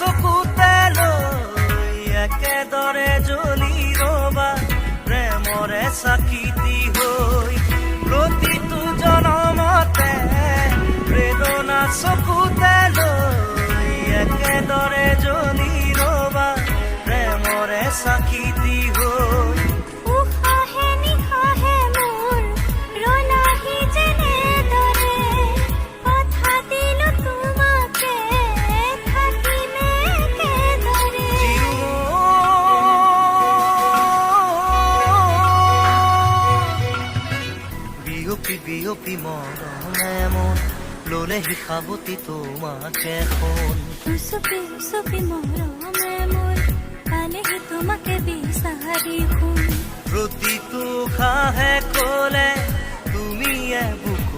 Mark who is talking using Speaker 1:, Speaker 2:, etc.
Speaker 1: চকুতে লৈ একেদৰে জ্বলি ৰবা প্ৰেমৰে চাকিতি হৈ প্ৰতিটো জনমতে প্ৰেৰণা চকুতে লৈ একেদৰে জ্বলি ৰবা প্ৰেমৰে চাকিতি হৈ
Speaker 2: উশাহে নিশাহে মোৰ ৰলাহি যেনেদৰে কথা দিলো তোমাকে থাকিমে একেদৰে
Speaker 1: বিয়পি বিয়পি মৰমে মন ললেহি সাৱতি তোমাকে সোণ
Speaker 2: উচুপি উচুপি মৰমে মোৰ পালেহি তোমাকে বিচাৰি শুন
Speaker 1: প্ৰতিটো খাহে কলে তুমি বুক